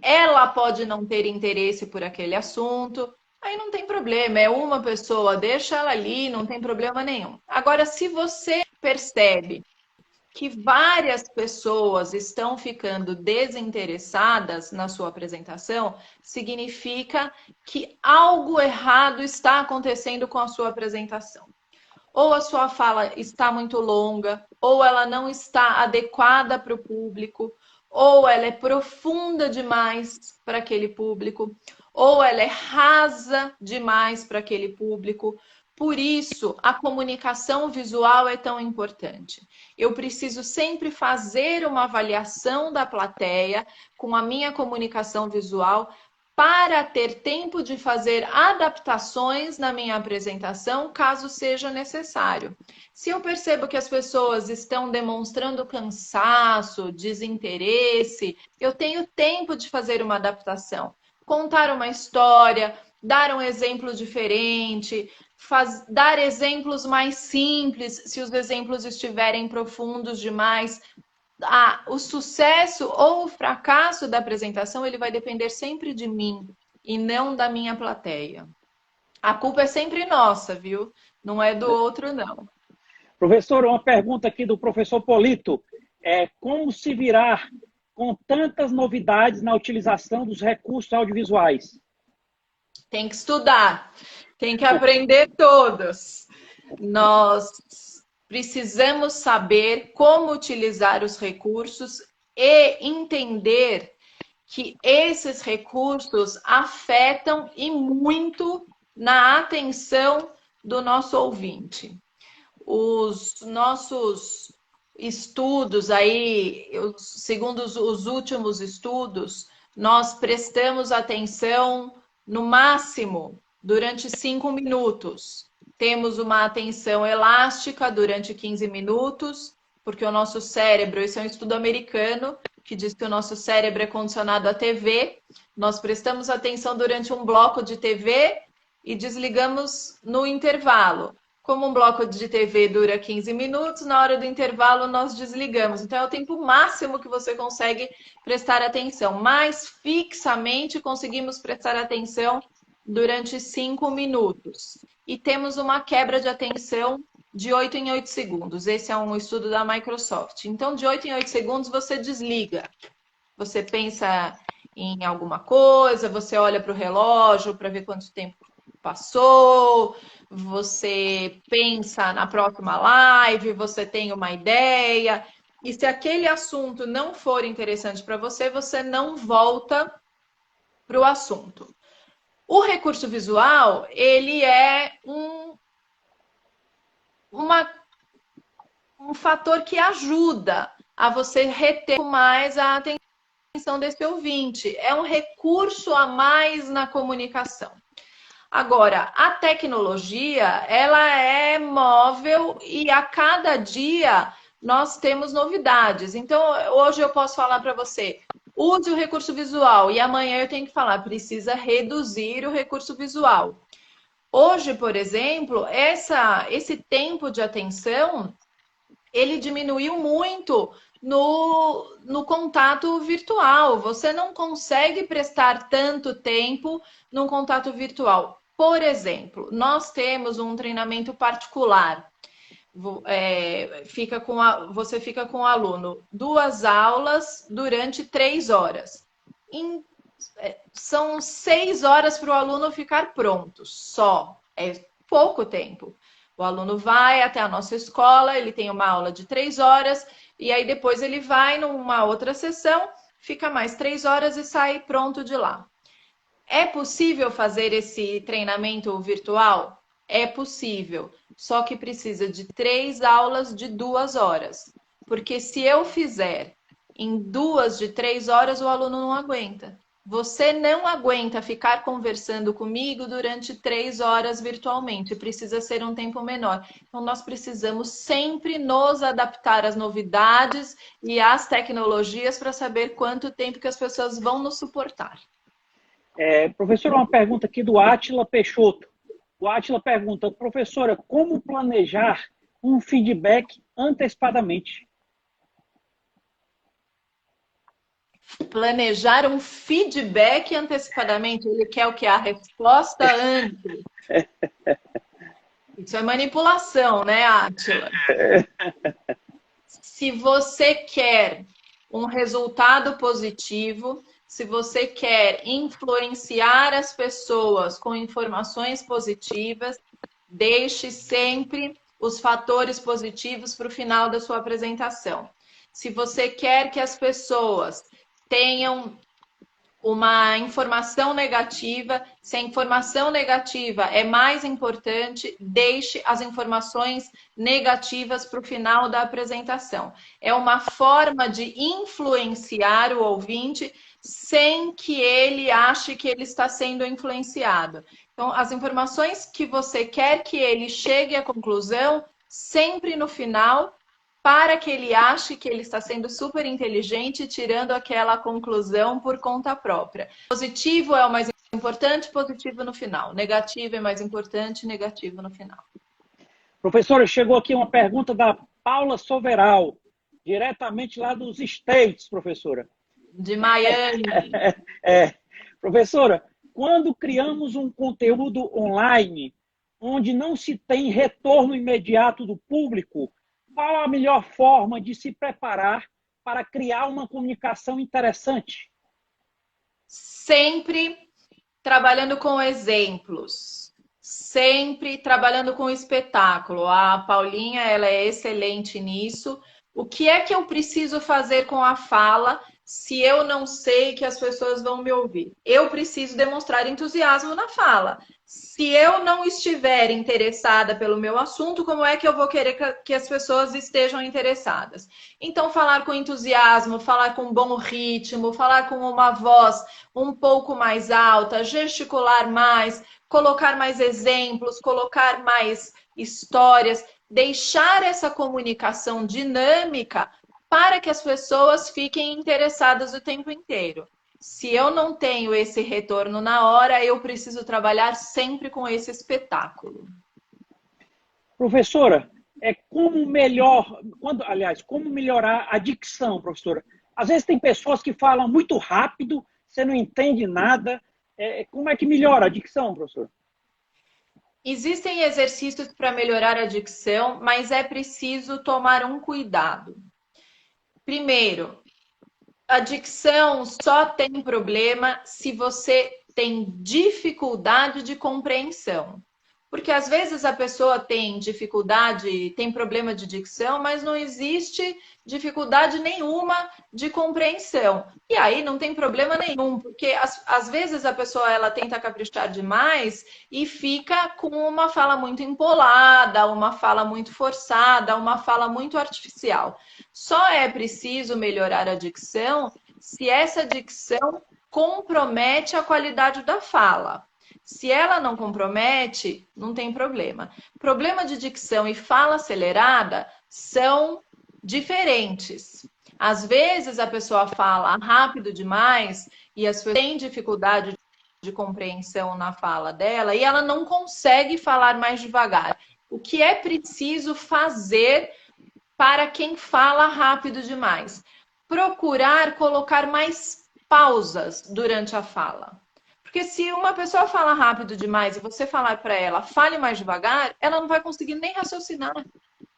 Speaker 3: ela pode não ter interesse por aquele assunto, aí não tem problema, é uma pessoa, deixa ela ali, não tem problema nenhum. Agora, se você percebe que várias pessoas estão ficando desinteressadas na sua apresentação, significa que algo errado está acontecendo com a sua apresentação. Ou a sua fala está muito longa, ou ela não está adequada para o público, ou ela é profunda demais para aquele público, ou ela é rasa demais para aquele público. Por isso, a comunicação visual é tão importante. Eu preciso sempre fazer uma avaliação da plateia com a minha comunicação visual para ter tempo de fazer adaptações na minha apresentação, caso seja necessário. Se eu percebo que as pessoas estão demonstrando cansaço, desinteresse, eu tenho tempo de fazer uma adaptação. Contar uma história, dar um exemplo diferente, dar exemplos mais simples, se os exemplos estiverem profundos demais. O sucesso ou o fracasso da apresentação, ele vai depender sempre de mim e não da minha plateia. A culpa é sempre nossa, viu? Não é do outro, não.
Speaker 2: Professor, uma pergunta aqui do professor Polito. Como se virar com tantas novidades na utilização dos recursos audiovisuais?
Speaker 3: Tem que estudar, tem que aprender todos. Nós precisamos saber como utilizar os recursos e entender que esses recursos afetam e muito na atenção do nosso ouvinte. Os nossos estudos aí, segundo os últimos estudos, nós prestamos atenção no máximo durante 5 minutos. Temos uma atenção elástica durante 15 minutos, porque o nosso cérebro, esse é um estudo americano, que diz que o nosso cérebro é condicionado à TV. Nós prestamos atenção durante um bloco de TV e desligamos no intervalo. Como um bloco de TV dura 15 minutos, na hora do intervalo nós desligamos. Então é o tempo máximo que você consegue prestar atenção. Mais fixamente conseguimos prestar atenção durante 5 minutos. E temos uma quebra de atenção de 8 em 8 segundos. Esse é um estudo da Microsoft. Então, de 8 em 8 segundos, você desliga. Você pensa em alguma coisa, você olha para o relógio para ver quanto tempo passou, você pensa na próxima live, você tem uma ideia. E se aquele assunto não for interessante para você, você não volta para o assunto. O recurso visual, ele é um fator que ajuda a você reter mais a atenção desse ouvinte. É um recurso a mais na comunicação. Agora, a tecnologia, ela é móvel e a cada dia nós temos novidades. Então, hoje eu posso falar para você, use o recurso visual, e amanhã eu tenho que falar, precisa reduzir o recurso visual. Hoje, por exemplo, esse tempo de atenção, ele diminuiu muito no contato virtual. Você não consegue prestar tanto tempo num contato virtual. Por exemplo, nós temos um treinamento particular. Você fica com o aluno 2 aulas durante 3 horas. São 6 horas para o aluno ficar pronto, só. É pouco tempo. O aluno vai até a nossa escola, ele tem uma aula de 3 horas, e aí depois ele vai numa outra sessão, fica mais 3 horas e sai pronto de lá. É possível fazer esse treinamento virtual? É possível, só que precisa de 3 aulas de 2 horas. Porque se eu fizer em 2 de 3 horas, o aluno não aguenta. Você não aguenta ficar conversando comigo durante 3 horas virtualmente. Precisa ser um tempo menor. Então, nós precisamos sempre nos adaptar às novidades e às tecnologias para saber quanto tempo que as pessoas vão nos suportar.
Speaker 2: Professora, uma pergunta aqui do Átila Peixoto. O Átila pergunta, professora, como planejar um feedback antecipadamente?
Speaker 3: Planejar um feedback antecipadamente? Ele quer o que? A resposta antes. Isso é manipulação, né, Átila? Se você quer um resultado positivo, se você quer influenciar as pessoas com informações positivas, deixe sempre os fatores positivos para o final da sua apresentação. Se você quer que as pessoas tenham uma informação negativa, se a informação negativa é mais importante, deixe as informações negativas para o final da apresentação. É uma forma de influenciar o ouvinte sem que ele ache que ele está sendo influenciado. Então, as informações que você quer que ele chegue à conclusão, sempre no final, para que ele ache que ele está sendo super inteligente, tirando aquela conclusão por conta própria. Positivo é o mais importante, positivo no final. Negativo é mais importante, negativo no final.
Speaker 2: Professora, chegou aqui uma pergunta da Paula Soveral, diretamente lá dos States, professora.
Speaker 3: De Miami.
Speaker 2: Professora, quando criamos um conteúdo online, onde não se tem retorno imediato do público, qual a melhor forma de se preparar para criar uma comunicação interessante?
Speaker 3: Sempre trabalhando com exemplos, sempre trabalhando com espetáculo. A Paulinha, ela é excelente nisso. O que é que eu preciso fazer com a fala se eu não sei que as pessoas vão me ouvir? Eu preciso demonstrar entusiasmo na fala. Se eu não estiver interessada pelo meu assunto, como é que eu vou querer que as pessoas estejam interessadas? Então, falar com entusiasmo, falar com bom ritmo, falar com uma voz um pouco mais alta, gesticular mais, colocar mais exemplos, colocar mais histórias, deixar essa comunicação dinâmica para que as pessoas fiquem interessadas o tempo inteiro. Se eu não tenho esse retorno na hora, eu preciso trabalhar sempre com esse espetáculo.
Speaker 2: Professora, como melhorar a dicção, professora? Às vezes tem pessoas que falam muito rápido, você não entende nada. Como é que melhora a dicção, professora?
Speaker 3: Existem exercícios para melhorar a dicção, mas é preciso tomar um cuidado. Primeiro, a dicção só tem problema se você tem dificuldade de compreensão. Porque às vezes a pessoa tem dificuldade, tem problema de dicção, mas não existe dificuldade nenhuma de compreensão. E aí não tem problema nenhum, porque às vezes a pessoa ela tenta caprichar demais e fica com uma fala muito empolada, uma fala muito forçada, uma fala muito artificial. Só é preciso melhorar a dicção se essa dicção compromete a qualidade da fala. Se ela não compromete, não tem problema. Problema de dicção e fala acelerada são diferentes. Às vezes a pessoa fala rápido demais e as pessoas têm dificuldade de compreensão na fala dela e ela não consegue falar mais devagar. O que é preciso fazer para quem fala rápido demais? Procurar colocar mais pausas durante a fala. Porque se uma pessoa fala rápido demais e você falar para ela, fale mais devagar, ela não vai conseguir nem raciocinar.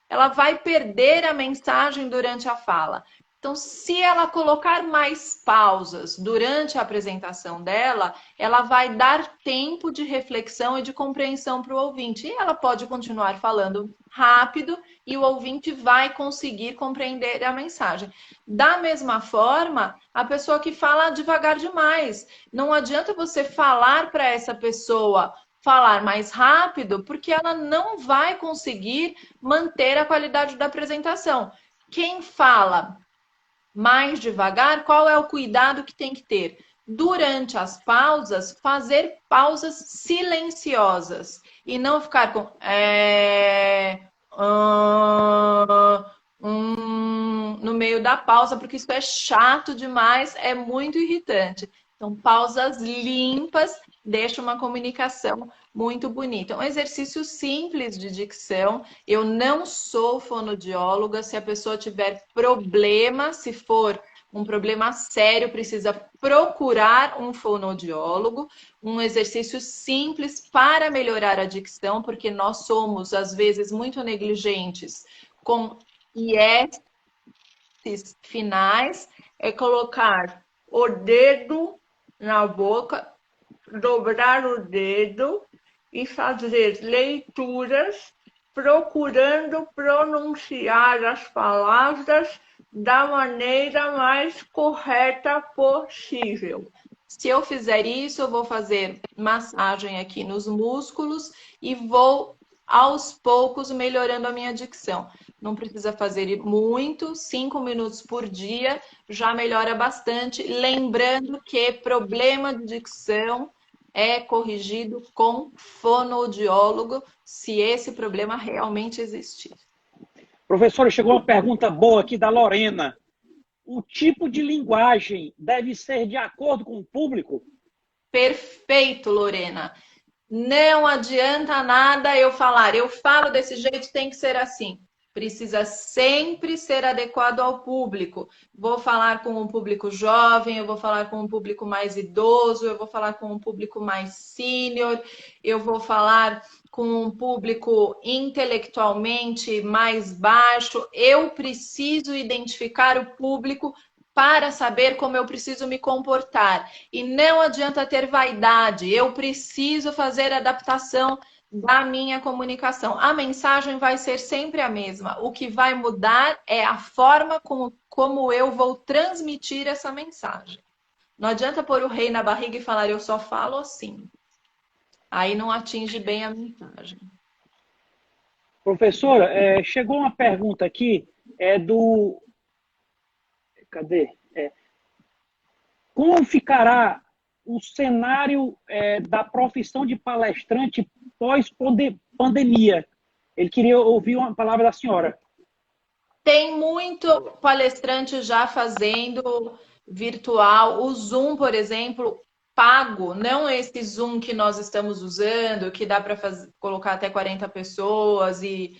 Speaker 3: Ela vai perder a mensagem durante a fala. Então, se ela colocar mais pausas durante a apresentação dela, ela vai dar tempo de reflexão e de compreensão para o ouvinte. E ela pode continuar falando rápido e o ouvinte vai conseguir compreender a mensagem. Da mesma forma, a pessoa que fala devagar demais. Não adianta você falar para essa pessoa falar mais rápido, porque ela não vai conseguir manter a qualidade da apresentação. Quem fala mais devagar, qual é o cuidado que tem que ter? Durante as pausas, fazer pausas silenciosas e não ficar com no meio da pausa, porque isso é chato demais, é muito irritante. Então, pausas limpas deixa uma comunicação muito bonita. Um exercício simples de dicção. Eu não sou fonoaudióloga. Se a pessoa tiver problema, se for um problema sério, precisa procurar um fonoaudiólogo. Um exercício simples para melhorar a dicção, porque nós somos, às vezes, muito negligentes com IES finais. É colocar o dedo na boca, dobrar o dedo e fazer leituras procurando pronunciar as palavras da maneira mais correta possível. Se eu fizer isso, eu vou fazer massagem aqui nos músculos e vou aos poucos melhorando a minha dicção. Não precisa fazer muito, 5 minutos por dia já melhora bastante. Lembrando que problema de dicção é corrigido com fonoaudiólogo, se esse problema realmente existir.
Speaker 2: Professora, chegou uma pergunta boa aqui da Lorena. O tipo de linguagem deve ser de acordo com o público?
Speaker 3: Perfeito, Lorena. Não adianta nada eu falar, eu falo desse jeito, tem que ser assim. Precisa sempre ser adequado ao público. Vou falar com um público jovem, eu vou falar com um público mais idoso, eu vou falar com um público mais sênior, eu vou falar com um público intelectualmente mais baixo. Eu preciso identificar o público para saber como eu preciso me comportar. E não adianta ter vaidade, eu preciso fazer adaptação da minha comunicação. A mensagem vai ser sempre a mesma. O que vai mudar é a forma como eu vou transmitir essa mensagem. Não adianta pôr o rei na barriga e falar eu só falo assim. Aí não atinge bem a mensagem.
Speaker 2: Professora, chegou uma pergunta aqui, do... Cadê? Como ficará o cenário da profissão de palestrante pós-pandemia? Ele queria ouvir uma palavra da senhora.
Speaker 3: Tem muito palestrante já fazendo virtual. O Zoom, por exemplo, pago, não esse Zoom que nós estamos usando, que dá para colocar até 40 pessoas e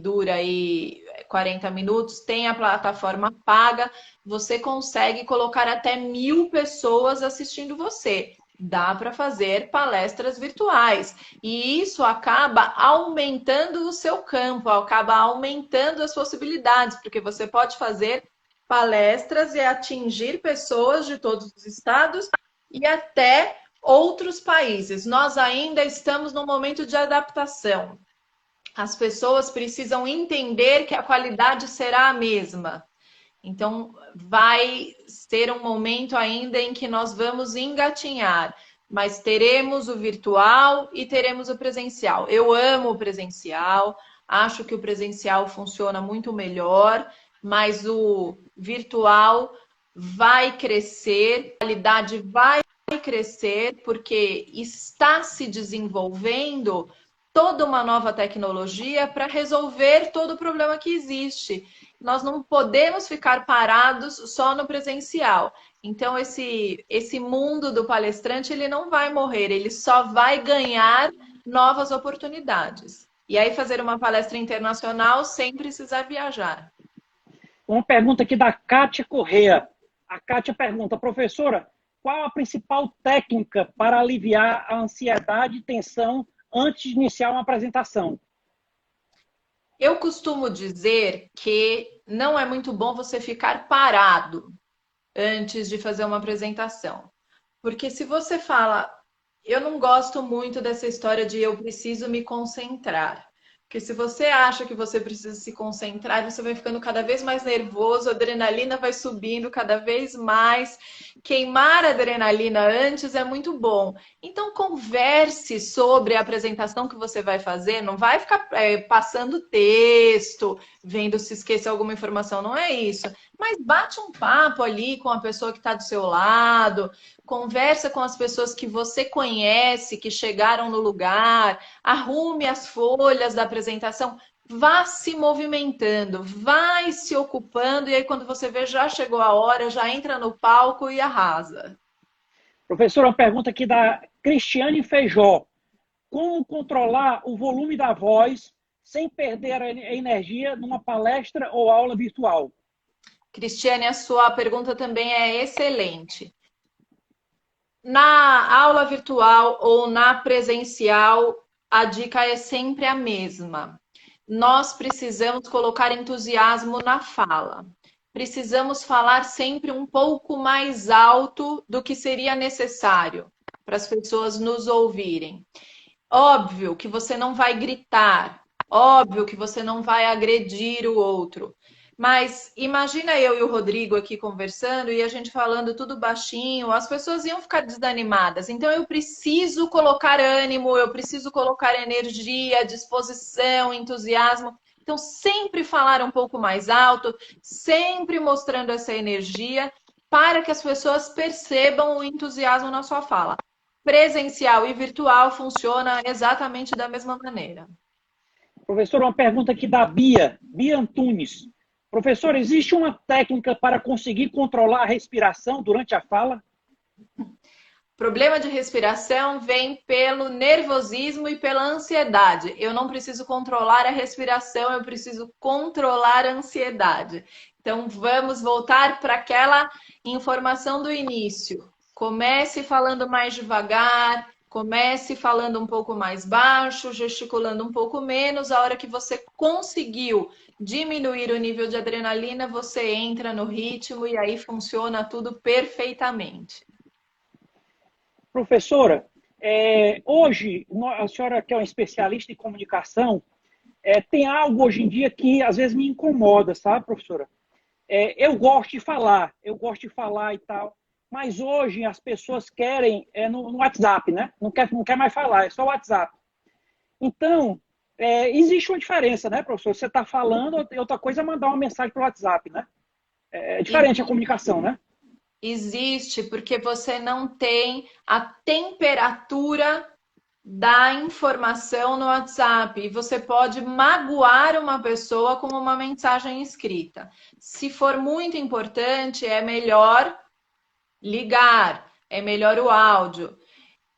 Speaker 3: dura aí 40 minutos. Tem a plataforma paga, você consegue colocar até 1.000 pessoas assistindo você. Dá para fazer palestras virtuais. E isso acaba aumentando o seu campo, acaba aumentando as possibilidades, porque você pode fazer palestras e atingir pessoas de todos os estados e até outros países. Nós ainda estamos num momento de adaptação. As pessoas precisam entender que a qualidade será a mesma. Então, vai ser um momento ainda em que nós vamos engatinhar, mas teremos o virtual e teremos o presencial. Eu amo o presencial, acho que o presencial funciona muito melhor, mas o virtual vai crescer, a qualidade vai crescer, porque está se desenvolvendo toda uma nova tecnologia para resolver todo o problema que existe. Nós não podemos ficar parados só no presencial. Então, esse mundo do palestrante, ele não vai morrer, ele só vai ganhar novas oportunidades. E aí, fazer uma palestra internacional sem precisar viajar.
Speaker 2: Uma pergunta aqui da Kátia Corrêa. A Kátia pergunta, professora, qual a principal técnica para aliviar a ansiedade e tensão antes de iniciar uma apresentação?
Speaker 3: Eu costumo dizer que não é muito bom você ficar parado antes de fazer uma apresentação. Porque se você fala, eu não gosto muito dessa história de eu preciso me concentrar. Porque se você acha que você precisa se concentrar, você vai ficando cada vez mais nervoso, a adrenalina vai subindo cada vez mais. Queimar a adrenalina antes é muito bom. Então, converse sobre a apresentação que você vai fazer. Não vai ficar passando texto, vendo se esquecer alguma informação. Não é isso. Mas bate um papo ali com a pessoa que está do seu lado. Conversa com as pessoas que você conhece, que chegaram no lugar. Arrume as folhas da apresentação. Vá se movimentando, vai se ocupando, e aí quando você vê, já chegou a hora, já entra no palco e arrasa.
Speaker 2: Professora, uma pergunta aqui da Cristiane Feijó. Como controlar o volume da voz sem perder a energia numa palestra ou aula virtual?
Speaker 3: Cristiane, a sua pergunta também é excelente. Na aula virtual ou na presencial, a dica é sempre a mesma. Nós precisamos colocar entusiasmo na fala. Precisamos falar sempre um pouco mais alto do que seria necessário para as pessoas nos ouvirem. Óbvio que você não vai gritar, óbvio que você não vai agredir o outro. Mas imagina eu e o Rodrigo aqui conversando e a gente falando tudo baixinho, as pessoas iam ficar desanimadas. Então eu preciso colocar ânimo, eu preciso colocar energia, disposição, entusiasmo. Então sempre falar um pouco mais alto, sempre mostrando essa energia para que as pessoas percebam o entusiasmo na sua fala. Presencial e virtual funciona exatamente da mesma maneira.
Speaker 2: Professor, uma pergunta aqui da Bia Antunes. Professor, existe uma técnica para conseguir controlar a respiração durante a fala?
Speaker 3: Problema de respiração vem pelo nervosismo e pela ansiedade. Eu não preciso controlar a respiração, eu preciso controlar a ansiedade. Então, vamos voltar para aquela informação do início. Comece falando mais devagar, comece falando um pouco mais baixo, gesticulando um pouco menos. A hora que você conseguiu diminuir o nível de adrenalina, você entra no ritmo e aí funciona tudo perfeitamente.
Speaker 2: Professora, Hoje, a senhora que é uma especialista em comunicação, tem algo hoje em dia que às vezes me incomoda, sabe, professora? Eu gosto de falar, e tal, mas hoje as pessoas querem no WhatsApp, né? Não quer mais falar, é só o WhatsApp. Então, existe uma diferença, né, professor? Você está falando, outra coisa é mandar uma mensagem para o WhatsApp, né? É diferente a comunicação, né?
Speaker 3: Existe, porque você não tem a temperatura da informação no WhatsApp e você pode magoar uma pessoa com uma mensagem escrita. Se for muito importante, é melhor ligar, é melhor o áudio.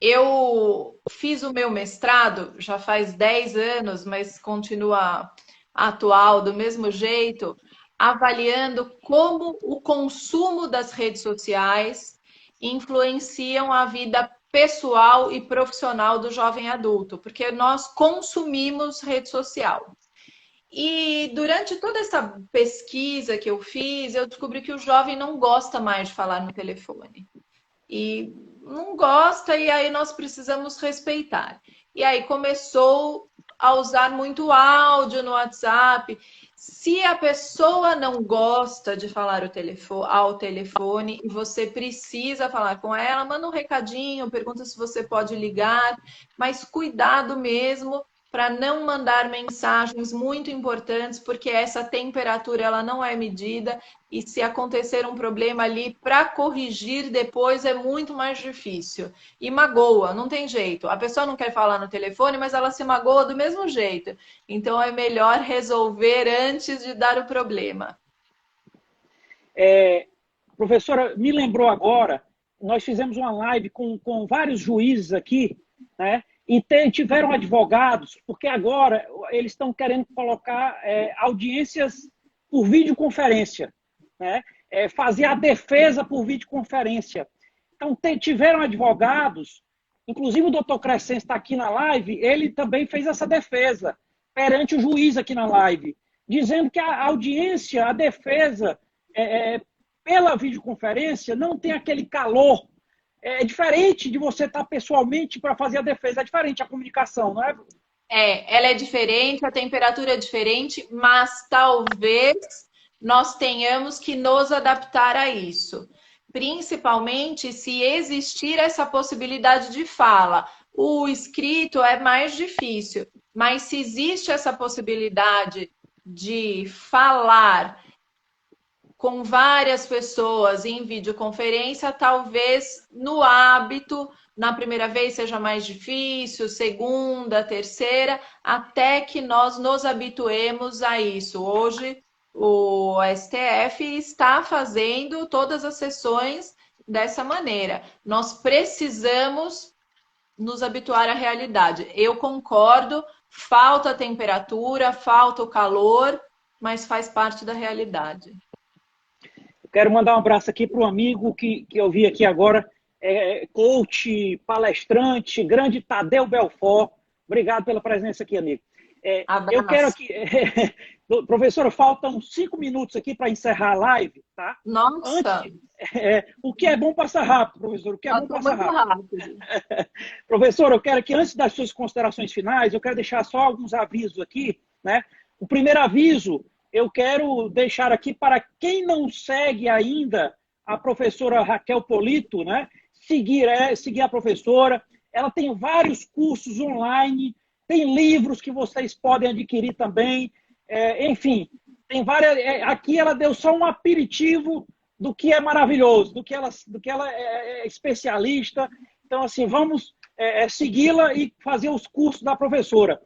Speaker 3: Eu fiz o meu mestrado já faz 10 anos, mas continua atual do mesmo jeito, avaliando como o consumo das redes sociais influenciam a vida pessoal e profissional do jovem adulto, porque nós consumimos rede social. E durante toda essa pesquisa que eu fiz, eu descobri que o jovem não gosta mais de falar no telefone. E não gosta, e aí nós precisamos respeitar. E aí começou a usar muito áudio no WhatsApp. Se a pessoa não gosta de falar ao telefone e você precisa falar com ela, manda um recadinho, pergunta se você pode ligar, mas cuidado mesmo para não mandar mensagens muito importantes, porque essa temperatura ela não é medida e se acontecer um problema ali, para corrigir depois é muito mais difícil. E magoa, não tem jeito. A pessoa não quer falar no telefone, mas ela se magoa do mesmo jeito. Então é melhor resolver antes de dar o problema.
Speaker 2: Professora, me lembrou agora, nós fizemos uma live com vários juízes aqui, né? E tiveram advogados, porque agora eles estão querendo colocar audiências por videoconferência, né? Fazer a defesa por videoconferência. Então, tiveram advogados, inclusive o doutor Crescente está aqui na live, ele também fez essa defesa perante o juiz aqui na live, dizendo que a audiência, a defesa pela videoconferência não tem aquele calor. É diferente de você estar pessoalmente para fazer a defesa, é diferente a comunicação, não é?
Speaker 3: Ela é diferente, a temperatura é diferente, mas talvez nós tenhamos que nos adaptar a isso. Principalmente se existir essa possibilidade de fala. O escrito é mais difícil, mas se existe essa possibilidade de falar com várias pessoas em videoconferência, talvez no hábito, na primeira vez seja mais difícil, segunda, terceira, até que nós nos habituemos a isso. Hoje, o STF está fazendo todas as sessões dessa maneira. Nós precisamos nos habituar à realidade. Eu concordo, falta a temperatura, falta o calor, mas faz parte da realidade.
Speaker 2: Quero mandar um abraço aqui para um amigo que eu vi aqui agora, coach, palestrante, grande Tadeu Belfort. Obrigado pela presença aqui, amigo. Eu quero aqui... professora, faltam 5 minutos aqui para encerrar a live, tá?
Speaker 3: Nossa!
Speaker 2: O que é bom passa rápido, professor. O que é bom passa rápido. Professora, eu quero que antes das suas considerações finais, eu quero deixar só alguns avisos aqui, né? O primeiro aviso... eu quero deixar aqui para quem não segue ainda a professora Raquel Polito, né? Seguir a professora. Ela tem vários cursos online, tem livros que vocês podem adquirir também. Enfim, tem várias. Aqui ela deu só um aperitivo do que é maravilhoso, do que ela é especialista. Então, assim, vamos segui-la e fazer os cursos da professora.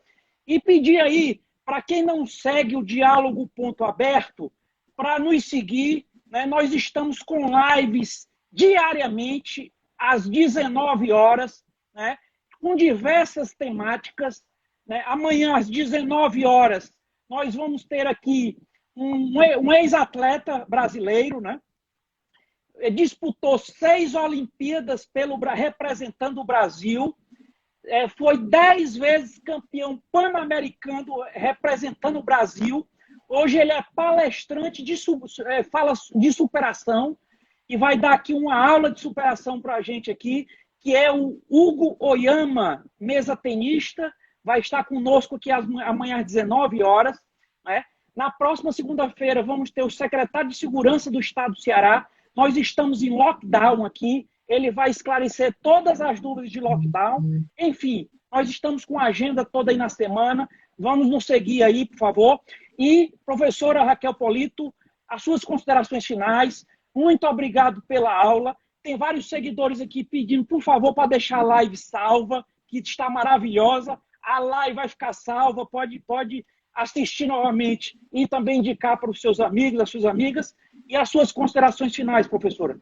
Speaker 2: E pedir aí, para quem não segue o Diálogo Ponto Aberto, para nos seguir, né? Nós estamos com lives diariamente, às 19 horas, né? Com diversas temáticas. Né? Amanhã, às 19 horas, nós vamos ter aqui um ex-atleta brasileiro, né? Disputou 6 Olimpíadas representando o Brasil. Foi 10 vezes campeão pan-americano representando o Brasil. Hoje ele é palestrante fala de superação e vai dar aqui uma aula de superação para a gente aqui. que é o Hugo Oyama, mesa tenista, vai estar conosco aqui amanhã às 19 horas. Né? Na próxima segunda-feira vamos ter o secretário de Segurança do Estado do Ceará. Nós estamos em lockdown aqui, ele vai esclarecer todas as dúvidas de lockdown. Enfim, nós estamos com a agenda toda aí na semana. Vamos nos seguir aí, por favor. E, professora Raquel Polito, as suas considerações finais. Muito obrigado pela aula. Tem vários seguidores aqui pedindo, por favor, para deixar a live salva, que está maravilhosa. A live vai ficar salva, pode assistir novamente e também indicar para os seus amigos, as suas amigas. E as suas considerações finais, professora.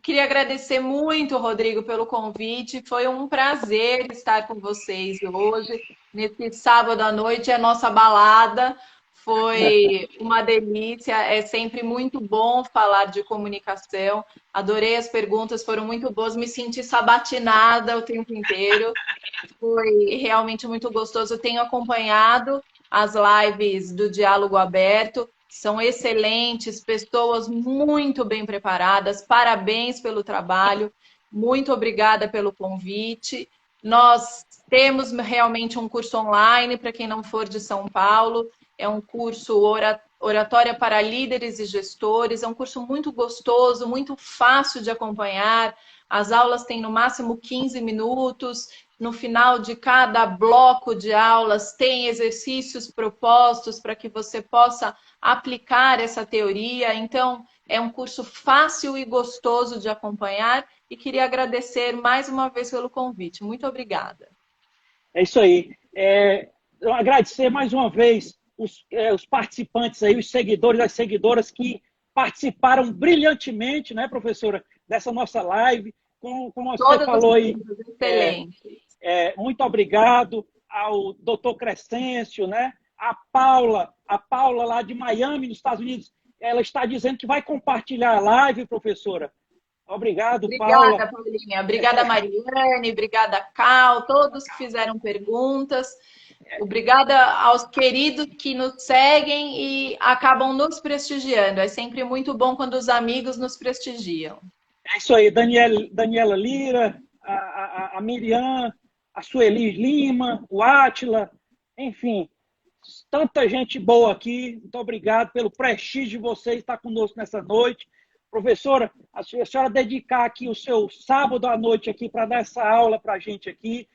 Speaker 3: Queria agradecer muito, Rodrigo, pelo convite. Foi um prazer estar com vocês hoje. Nesse sábado à noite, é a nossa balada. Foi uma delícia. É sempre muito bom falar de comunicação. Adorei as perguntas, foram muito boas. Me senti sabatinada o tempo inteiro. Foi realmente muito gostoso. Eu tenho acompanhado as lives do Diálogo Aberto. São excelentes, pessoas muito bem preparadas. Parabéns pelo trabalho. Muito obrigada pelo convite. Nós temos realmente um curso online para quem não for de São Paulo. É um curso Oratória para Líderes e Gestores. É um curso muito gostoso, muito fácil de acompanhar. As aulas têm no máximo 15 minutos. No final de cada bloco de aulas tem exercícios propostos para que você possa aplicar essa teoria. Então, é um curso fácil e gostoso de acompanhar e queria agradecer mais uma vez pelo convite. Muito obrigada.
Speaker 2: É isso aí. Agradecer mais uma vez os participantes aí, os seguidores e as seguidoras que participaram brilhantemente, né, professora, dessa nossa live. Como você falou aí.
Speaker 3: Excelente.
Speaker 2: Muito obrigado ao doutor Crescêncio, né? A Paula lá de Miami, nos Estados Unidos, ela está dizendo que vai compartilhar a live, professora. Obrigado, Paula.
Speaker 3: Obrigada, Paulinha. Obrigada, Mariane. Obrigada, Cal, todos que fizeram perguntas. Obrigada aos queridos que nos seguem e acabam nos prestigiando. É sempre muito bom quando os amigos nos prestigiam.
Speaker 2: É isso aí, Daniela Lira, a Miriam, a Sueli Lima, o Átila, enfim, tanta gente boa aqui. Muito obrigado pelo prestígio de vocês estar conosco nessa noite. Professora, a senhora dedicar aqui o seu sábado à noite aqui para dar essa aula para a gente aqui.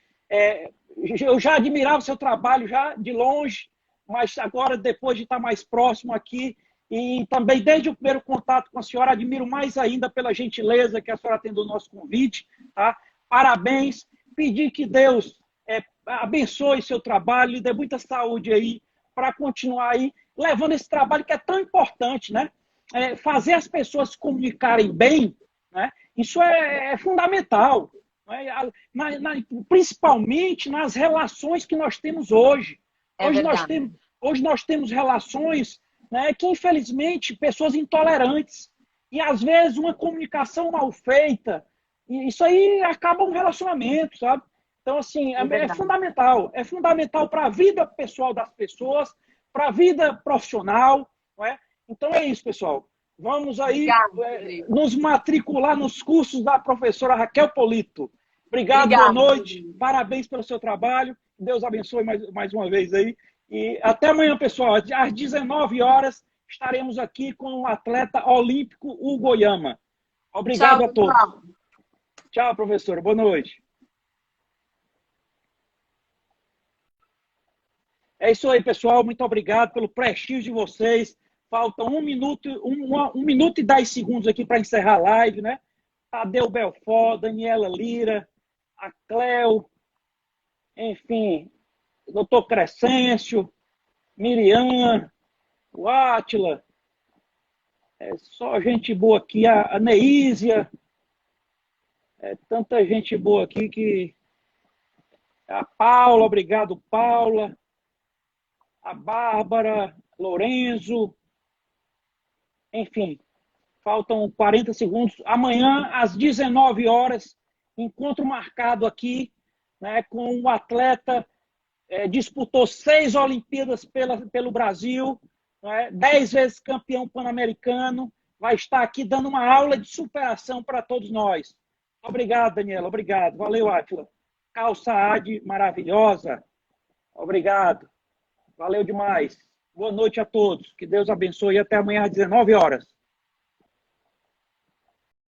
Speaker 2: Eu já admirava o seu trabalho já de longe, mas agora, depois de estar mais próximo aqui, e também desde o primeiro contato com a senhora, admiro mais ainda pela gentileza que a senhora tem do nosso convite. Tá? Parabéns. Pedir que Deus abençoe seu trabalho e dê muita saúde aí para continuar aí levando esse trabalho que é tão importante, né? Fazer as pessoas se comunicarem bem, né? Isso é fundamental, né? Principalmente nas relações que nós temos hoje. Hoje nós temos relações, né, que, infelizmente, pessoas intolerantes. E, às vezes, uma comunicação mal feita, isso aí acaba um relacionamento, sabe? Então, assim, é fundamental. É fundamental para a vida pessoal das pessoas, para a vida profissional, não é? Então, é isso, pessoal. Vamos aí nos matricular nos cursos da professora Raquel Polito. Obrigado, boa noite. Parabéns pelo seu trabalho. Deus abençoe mais uma vez aí. E até amanhã, pessoal. Às 19 horas estaremos aqui com o atleta olímpico Hugo Oyama. Obrigado a todos. Tchau, professora. Boa noite. É isso aí, pessoal. Muito obrigado pelo prestígio de vocês. Faltam 1 minuto e 10 segundos aqui para encerrar a live, né? Tadeu Belfort, Daniela Lira, a Cleo, enfim, doutor Crescêncio, Miriam, o Átila, só gente boa aqui, a Neísia, tanta gente boa aqui que... A Paula, obrigado, Paula, a Bárbara, Lorenzo, enfim, faltam 40 segundos. Amanhã, às 19 horas, encontro marcado aqui, né, com um atleta, disputou 6 Olimpíadas pelo Brasil, né, 10 vezes campeão pan-americano, vai estar aqui dando uma aula de superação para todos nós. Obrigado, Daniela. Obrigado. Valeu, Átila. Calça Adi, maravilhosa. Obrigado. Valeu demais. Boa noite a todos. Que Deus abençoe e até amanhã às 19 horas.